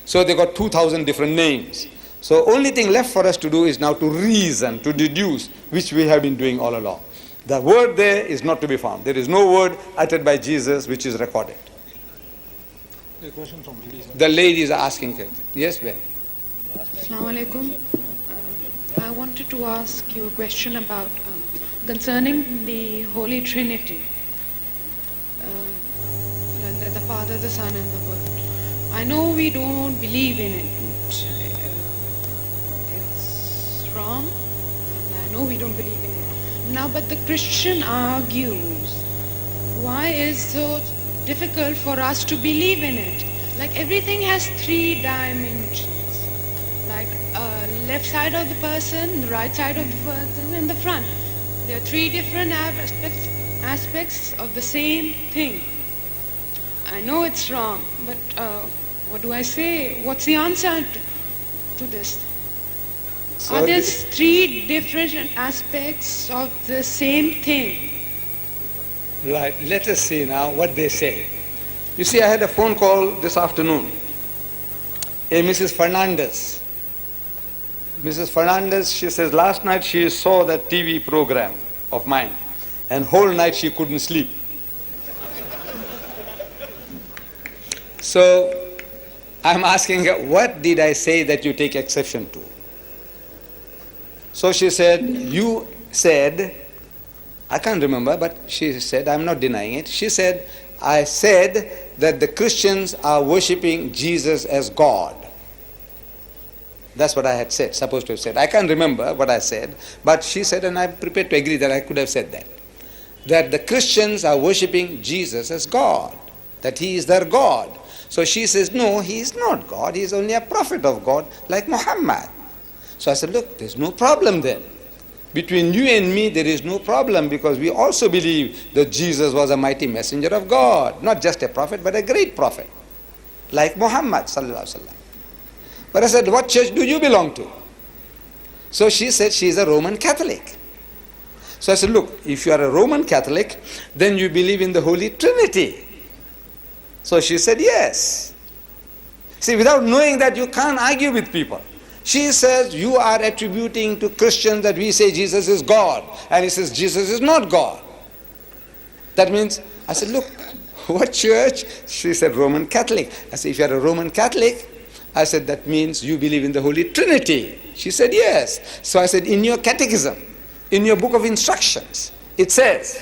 So they got 2,000 different names. So only thing left for us to do is now to reason, to deduce, which we have been doing all along. The word there is not to be found. There is no word uttered by Jesus which is recorded. A question from ladies. The ladies are asking it. Yes, Ben. Assalamu alaikum. I wanted to ask you a question about concerning the Holy Trinity, the Father, the Son, and the Word. I know we don't believe in it. It's wrong, and I know we don't believe in it. Now, but the Christian argues, why is it so difficult for us to believe in it? Like everything has 3 dimensions. Like left side of the person, the right side of the person, and the front. There are 3 different aspects of the same thing. I know it's wrong, but what do I say? What's the answer to this? So Are there 3 different aspects of the same thing? Right, let us see now what they say. You see, I had a phone call this afternoon. A Mrs. Fernandez. Mrs. Fernandez, she says, last night she saw that TV program of mine, and whole night she couldn't sleep. So, I'm asking her, what did I say that you take exception to? So she said, you said, I can't remember, but she said, I'm not denying it. She said, I said that the Christians are worshipping Jesus as God. That's what I had said, supposed to have said. I can't remember what I said, but she said, and I'm prepared to agree that I could have said that. That the Christians are worshipping Jesus as God, that he is their God. So she says, no, he is not God, he is only a prophet of God, like Muhammad. So I said, look, there's no problem then. Between you and me, there is no problem, because we also believe that Jesus was a mighty messenger of God, not just a prophet, but a great prophet, like Muhammad sallallahu alaihi wasallam. But I said, what church do you belong to? So she said she is a Roman Catholic. So I said, look, if you are a Roman Catholic, then you believe in the Holy Trinity. So she said, yes. See, without knowing that, you can't argue with people. She says, you are attributing to Christians that we say Jesus is God. And he says, Jesus is not God. That means, I said, look, what church? She said, Roman Catholic. I said, if you are a Roman Catholic, I said, that means you believe in the Holy Trinity. She said, yes. So I said, in your catechism, in your book of instructions, it says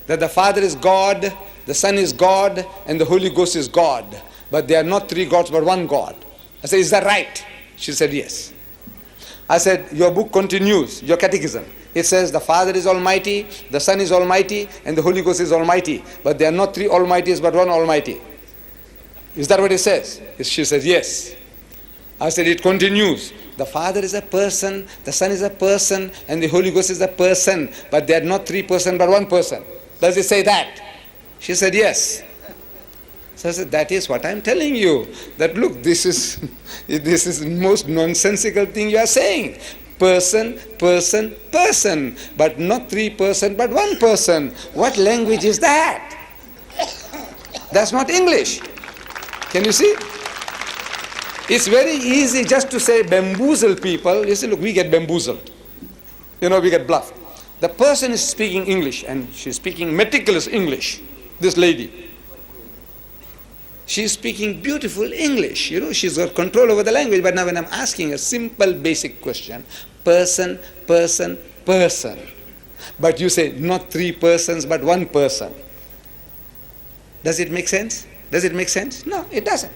that the Father is God, the Son is God, and the Holy Ghost is God. But they are not 3 gods, but 1 God. I said, is that right? She said, yes. I said, your book continues, your catechism. It says the Father is Almighty, the Son is Almighty, and the Holy Ghost is Almighty. But they are not 3 Almighties, but 1 Almighty. Is that what it says? She said, yes. I said, it continues. The Father is a person, the Son is a person, and the Holy Ghost is a person. But they are not 3 persons, but 1 person. Does it say that? She said, yes. So I said, that is what I'm telling you. That look, this is the most nonsensical thing you are saying. Person, person, person. But not 3 persons, but 1 person. What language is that? That's not English. Can you see? It's very easy just to say bamboozle people. You see, look, we get bamboozled. We get bluffed. The person is speaking English, and she's speaking meticulous English, this lady. She's speaking beautiful English. She's got control over the language. But now when I'm asking a simple, basic question, person, person, person. But you say, not 3 persons, but 1 person. Does it make sense? Does it make sense? No, it doesn't.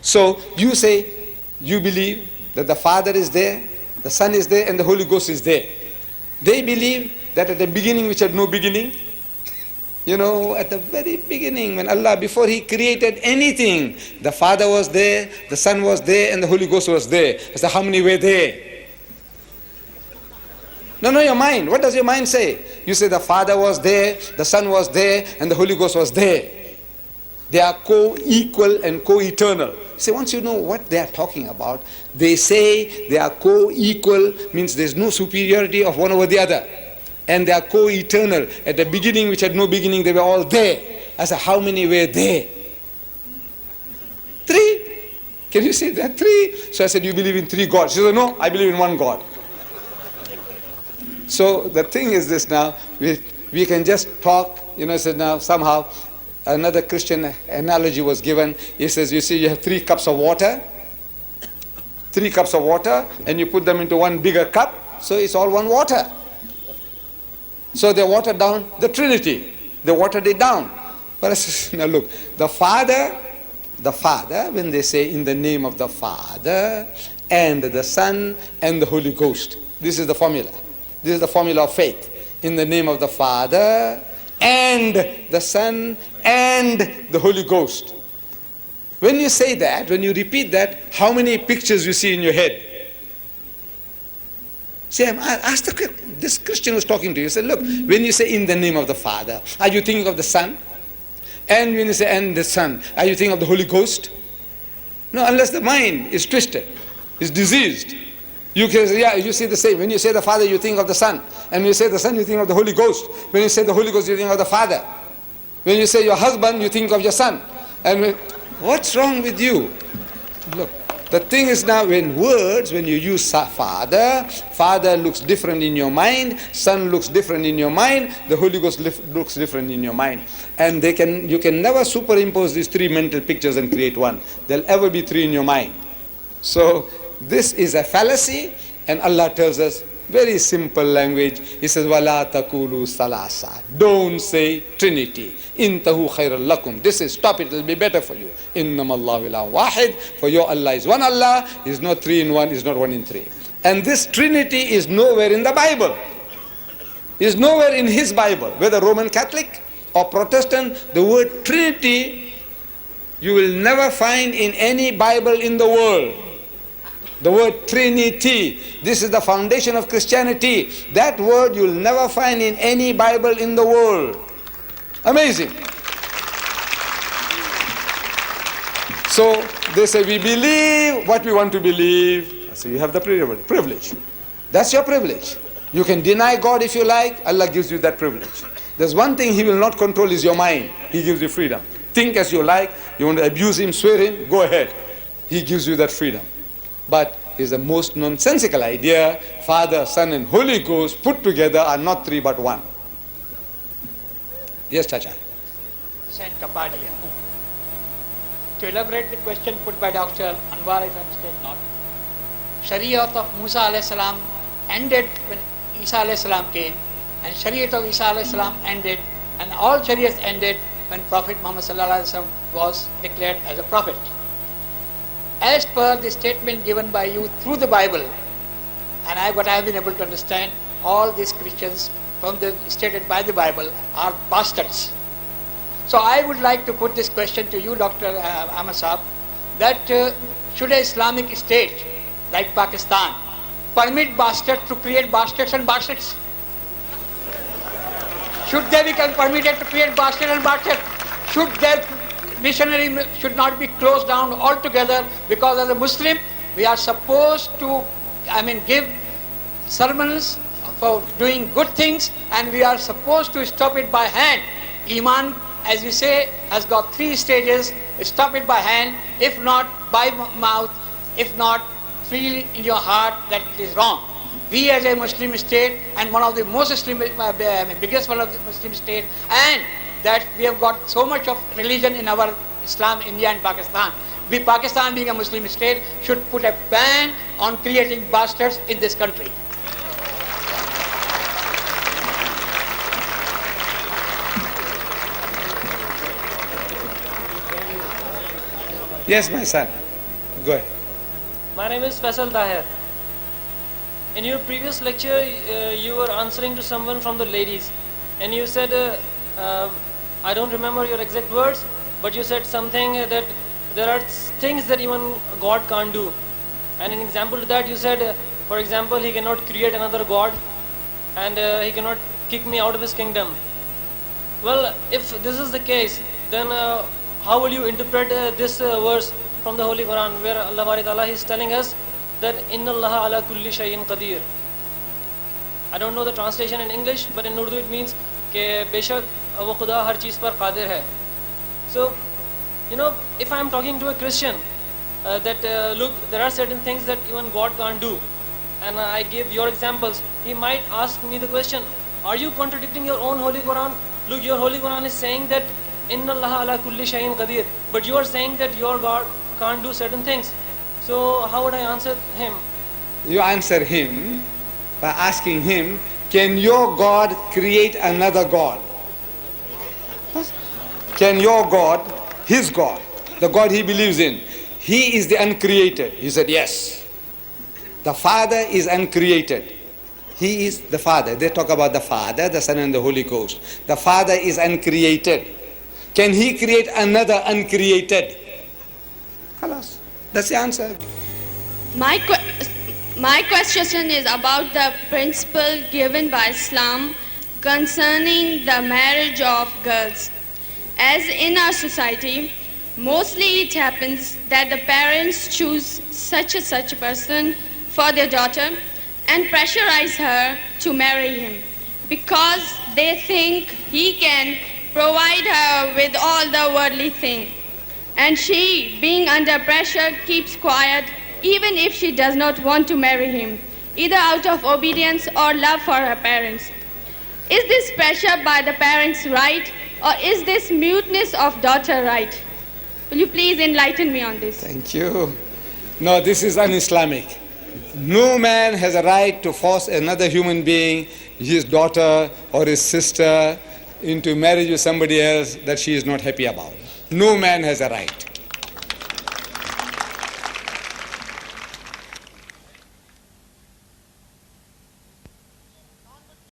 So you say, you believe that the Father is there, the Son is there, and the Holy Ghost is there. They believe that at the beginning which had no beginning, at the very beginning, when Allah, before He created anything, the Father was there, the Son was there, and the Holy Ghost was there. I said, how many were there? No, your mind. What does your mind say? You say the Father was there, the Son was there, and the Holy Ghost was there. They are co-equal and co-eternal. See, once you know what they are talking about, they say they are co-equal, means there's no superiority of one over the other. And they are co-eternal. At the beginning, which had no beginning, they were all there. I said, how many were there? 3. Can you say there are three? So I said, you believe in three gods? She said, no, I believe in one God. So the thing is this now, we can just talk, said now somehow another Christian analogy was given. He says, you see, you have 3 cups of water, 3 cups of water, and you put them into one bigger cup, so it's all one water. So they watered down the Trinity. They watered it down. But I said, now look, the Father, when they say in the name of the Father and the Son and the Holy Ghost, this is the formula. This is the formula of faith. In the name of the Father and the Son and the Holy Ghost. When you say that, when you repeat that, how many pictures you see in your head? See, this Christian was talking to you. He said, look, when you say in the name of the Father, are you thinking of the Son? And when you say and the Son, are you thinking of the Holy Ghost? No, unless the mind is twisted, is diseased. You can say, yeah, you see the same. When you say the Father, you think of the Son. And when you say the Son, you think of the Holy Ghost. When you say the Holy Ghost, you think of the Father. When you say your husband, you think of your son. And what's wrong with you? Look, the thing is now when you use Father, Father looks different in your mind, Son looks different in your mind, the Holy Ghost looks different in your mind. And you can never superimpose these 3 mental pictures and create one. There'll ever be 3 in your mind. So this is a fallacy, and Allah tells us very simple language. He says, "Wala taqulu salasa." Don't say Trinity. Intahu khairal lakum. This is, stop it, it will be better for you. Innamallahu ilahun wahid. For your Allah is one Allah, is not 3 in 1, is not 1 in 3. And this Trinity is nowhere in the Bible. Is nowhere in his Bible. Whether Roman Catholic or Protestant, the word Trinity you will never find in any Bible in the world. The word Trinity, this is the foundation of Christianity. That word you'll never find in any Bible in the world. Amazing. So they say, we believe what we want to believe. I say, you have the privilege. That's your privilege. You can deny God if you like. Allah gives you that privilege. There's one thing He will not control is your mind. He gives you freedom. Think as you like. You want to abuse Him, swear Him, go ahead. He gives you that freedom. But it's the most nonsensical idea. Father, Son and Holy Ghost put together are not 3 but 1. Yes, Chacha. Saint Kapadia. To elaborate the question put by Dr. Anwar, if I mistake not, Shariat of Musa alayhi salam ended when Isa alayhi salam came, and Shariat of Isa alayhi salam ended, and all Shariats ended when Prophet Muhammad sallallahu alaihi wasallam was declared as a prophet. As per the statement given by you through the Bible, and what I have been able to understand, all these Christians stated by the Bible are bastards. So I would like to put this question to you, Dr. Ahmed Saab, that should an Islamic state like Pakistan permit bastards to create bastards and bastards? Should they become permitted to create bastards and bastards? Should their missionary should not be closed down altogether? Because as a Muslim, we are supposed to, give sermons for doing good things, and we are supposed to stop it by hand. Iman, as we say, has got 3 stages. Stop it by hand, if not by mouth, if not feel in your heart that it is wrong. We as a Muslim state, and one of the most biggest one of the Muslim state, and that we have got so much of religion in our Islam, India and Pakistan. Pakistan being a Muslim state should put a ban on creating bastards in this country. Yes, my son. Go ahead. My name is Faisal Tahir. In your previous lecture, you were answering to someone from the ladies, and you said, I don't remember your exact words, but you said something that there are things that even God can't do. And an example to that, you said, for example, He cannot create another God, and He cannot kick me out of His kingdom. Well, if this is the case, then how will you interpret this verse from the Holy Quran, where Allah Ta'ala is telling us that Inna Allah ala kulli shay'in qadir. I don't know the translation in English, but in Urdu it means ke beshak wo Khuda har cheez par qadir hai. So, if I am talking to a Christian look, there are certain things that even God can't do. And I gave your examples. He might ask me the question, are you contradicting your own Holy Quran? Look, your Holy Quran is saying that Inna Allah ala kulli shayin qadir, but you are saying that your God can't do certain things. So how would I answer him? You answer him by asking him, can your God create another God? Can your God, his God, the God he believes in, he is the uncreated? He said, yes. The Father is uncreated. He is the Father. They talk about the Father, the Son, and the Holy Ghost. The Father is uncreated. Can he create another uncreated? Khalas. That's the answer. My question is about the principle given by Islam concerning the marriage of girls. As in our society, mostly it happens that the parents choose such a person for their daughter and pressurize her to marry him because they think he can provide her with all the worldly things. And she, being under pressure, keeps quiet even if she does not want to marry him, either out of obedience or love for her parents. Is this pressure by the parents right, or is this muteness of daughter right? Will you please enlighten me on this? Thank you. No, this is un-Islamic. No man has a right to force another human being, his daughter or his sister, into marriage with somebody else that she is not happy about. No man has a right.